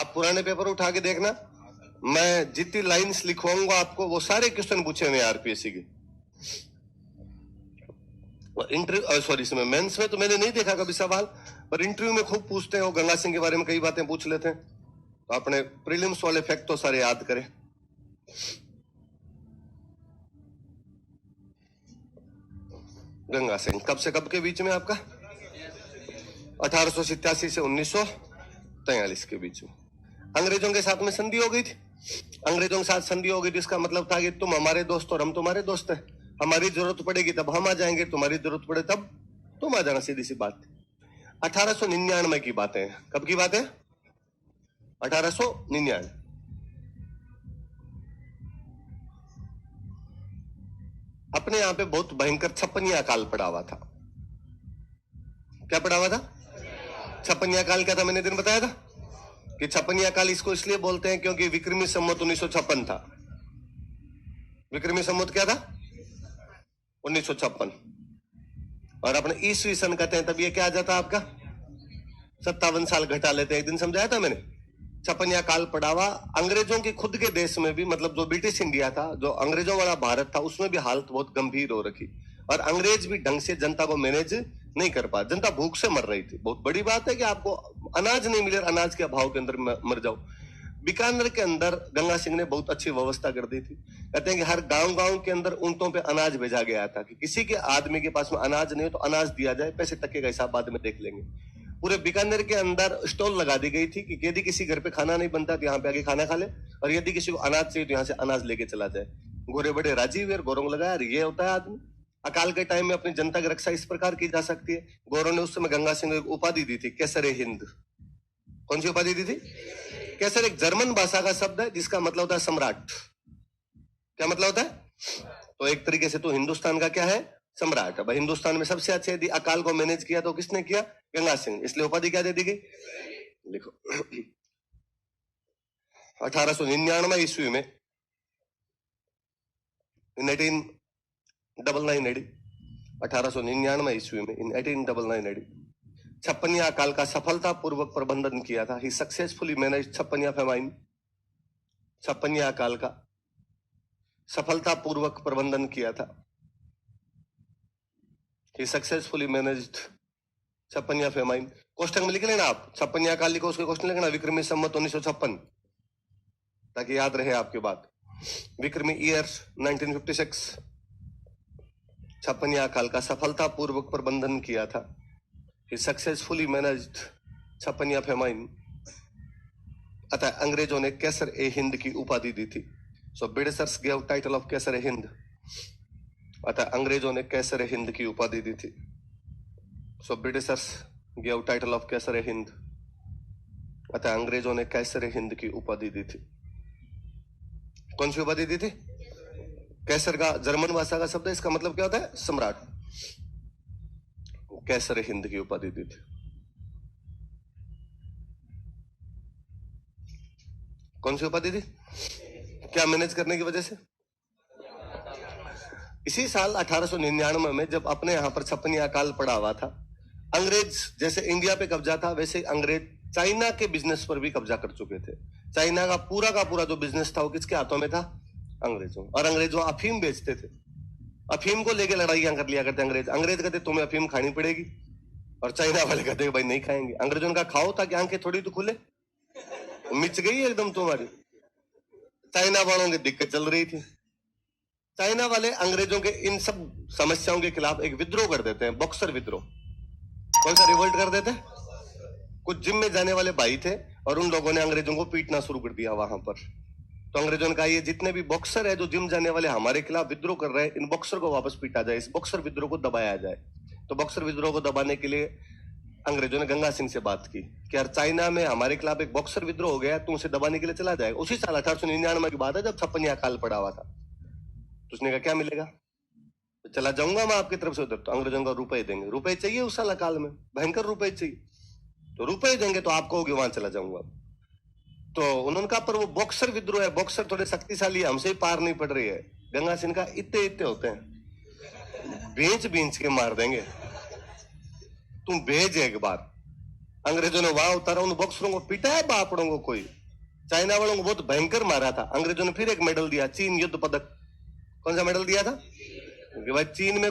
आप पुराने पेपर उठा के देखना, मैं जितनी लाइंस लिखवाऊंगा आपको वो सारे क्वेश्चन पूछे हुए आरपीएससी के। इंटरव्यू सॉरी इसमें मेंस में तो मैंने नहीं देखा कभी सवाल, पर इंटरव्यू में खूब पूछते हैं। वो गंगा सिंह के बारे में कई बातें पूछ लेते हैं, तो अपने प्रीलिम्स वाले फैक्ट तो सारे याद करें। गंगा सिंह कब से कब के बीच में आपका? 1887 से 1943 के बीच में। अंग्रेजों के साथ में संधि हो गई थी। अंग्रेजों के साथ संधि हो गई थी, इसका मतलब था कि तुम हमारे दोस्त और हम तुम्हारे दोस्त हैं। हमारी जरूरत पड़ेगी तब हम आ जाएंगे, तुम्हारी जरूरत पड़े तब तुम आ जाना, सीधी सी बात। 1899 की बातें हैं। कब की बात है? 1899। अपने यहां पे बहुत भयंकर छप्पनिया काल पड़ा हुआ था। क्या पड़ा हुआ था? छप्पनिया काल क्या था? मैंने दिन बताया था कि छप्पनिया काल इसको इसलिए बोलते हैं क्योंकि विक्रमी संवत 1956 था। विक्रमी संवत क्या था? 1956। और अपने ईस्वी सन कहते हैं, तब ये क्या आ जाता आपका? 57 साल घटा लेते हैं। एक दिन समझाया था मैंने, छप्पनिया काल पड़ा हुआ। अंग्रेजों के खुद के देश में भी, मतलब जो ब्रिटिश इंडिया था, जो अंग्रेजों वाला भारत था, उसमें भी हालत बहुत गंभीर हो रखी। और अंग्रेज भी ढंग से जनता को मैनेज नहीं कर पा, जनता भूख से मर रही थी। बहुत बड़ी बात है कि आपको अनाज नहीं मिले, अनाज के अभाव के अंदर मर जाओ। बीकानेर के अंदर गंगा सिंह ने बहुत अच्छी व्यवस्था कर दी थी। कहते हैं कि हर गांव के अंदर ऊंटों पे अनाज भेजा गया था कि किसी के आदमी के पास में अनाज नहीं हो तो अनाज दिया जाए, पैसे टके का हिसाब बाद में देख लेंगे। पूरे बीकानेर के अंदर स्टॉल लगा दी गई थी कि यदि किसी घर पे खाना नहीं बनता तो यहाँ पे आके खाना खा ले, और यदि किसी को अनाज चाहिए तो यहाँ से अनाज लेके चला जाए। गोरे बड़े राजी हुए, गोरों लगाया, ये होता है आदमी। अकाल के टाइम में अपनी जनता की रक्षा इस प्रकार की जा सकती है। गोरों ने उस समय गंगा सिंह को उपाधि दी थी, केसरे हिंद। कौन सी उपाधि दी थी? केसर एक जर्मन भाषा का शब्द है जिसका मतलब होता है सम्राट। क्या मतलब होता है? तो एक तरीके से तो हिंदुस्तान का क्या है? सम्राट। अब हिंदुस्तान में सबसे अच्छे यदि अकाल को मैनेज किया तो किसने किया? गंगा सिंह। इसलिए उपाधि क्या दे दी गई? लिखो 1899 ईस्वी में, 1899 एडी, 1899 ईस्वी में, इन 1899 एडी, छप्पनिया अकाल का सफलता पूर्वक प्रबंधन किया था। ही सक्सेसफुली मैनेज छप्पनिया फेमाइन। छप्पनिया अकाल का सफलता पूर्वक प्रबंधन किया था। ही सक्सेसफुली मैनेज्ड छप्पनिया फेमाइन। कोष्टक में लिख लेना आप, छप्पनिया अकाल लिखो, उसके क्वेश्चन लिखना विक्रमी संवत 1956, ताकि याद रहे आपकी बात। विक्रमी ईयर 1956। छप्पनिया अकाल का सफलता पूर्वक प्रबंधन किया था। He successfully managed Chhappaniya famine. अतः अंग्रेजों ने कैसर ए हिंद की उपाधि दी थी। So Britishers gave title of कैसर ए हिंद। अतः अंग्रेजों ने कैसर ए हिंद की उपाधि दी थी। So Britishers gave title of कैसर ए हिंद। अतः अंग्रेजों ने कैसर ए हिंद की उपाधि दी थी। कौन सी उपाधि दी थी? कैसर का जर्मन भाषा का शब्द है, इसका मतलब क्या होता है? सम्राट। कैसर हिंद की उपाधि दी थी। कौन सी उपाधि थी? क्या मैनेज करने की वजह से? इसी साल 1899 में जब अपने यहां पर छप्पनिया अकाल पड़ा हुआ था, अंग्रेज जैसे इंडिया पे कब्जा था वैसे अंग्रेज चाइना के बिजनेस पर भी कब्जा कर चुके थे। चाइना का पूरा जो बिजनेस था वो किसके हाथों में था? अंग्रेजों। और अंग्रेजों अफीम बेचते थे। अफीम को लेके लड़ाइयां कर लिया करते अंग्रेज। अंग्रेज कहते तुम्हें अफीम खानी पड़ेगी, और चाइना वाले कहते भाई नहीं खाएंगे। अंग्रेजों का खाओ ताकि आंखें थोड़ी तो खुले। मिच गई एकदम तुम्हारी। चाइना वालों की दिक्कत चल रही थी। चाइना वाले अंग्रेजों के इन सब समस्याओं के खिलाफ एक विद्रोह कर देते हैं, बॉक्सर विद्रोह। कौन सा रिवोल्ट कर देते हैं? कुछ जिम में जाने वाले भाई थे और उन लोगों ने अंग्रेजों को पीटना शुरू कर दिया वहां पर। तो अंग्रेजों ने कहा ये जितने भी बॉक्सर है जो जिम जाने वाले हमारे खिलाफ विद्रोह कर रहे हैं, इन बॉक्सर को वापस पीटा जाए, इस बॉक्सर विद्रोह को दबाया जाए। तो बॉक्सर विद्रोह को दबाने के लिए अंग्रेजों ने गंगा सिंह से बात की कि यार चाइना में हमारे खिलाफ एक बॉक्सर विद्रोह हो गया, तू उसे दबाने के लिए चला जाएगा। उसी साल 1899 की बात है जब छप्पनिया अकाल पड़ा हुआ था। तो उसने कहा क्या मिलेगा? तो चला जाऊंगा मैं आपकी तरफ से उधर। तो अंग्रेजों का रुपए देंगे। रुपए चाहिए उस साल अकाल में, भयंकर रुपए चाहिए। तो रुपए देंगे तो आपको होगी, वहां चला जाऊंगा। तो उन्होंने कहा पर वो बॉक्सर विद्रोह है, बॉक्सर थोड़े शक्तिशाली है, हमसे ही पार नहीं पड़ रही है। गंगा सिंह का इतने होते हैं, बेच के मार देंगे, तुम भेज एक बार। अंग्रेजों ने वहां उतारा, उन बॉक्सरों को पिटाया बापड़ों को। कोई चाइना वालों को बहुत भयंकर मारा था। अंग्रेजों ने फिर एक मेडल दिया, चीन युद्ध पदक। कौन सा मेडल दिया था? क्योंकि भाई चीन में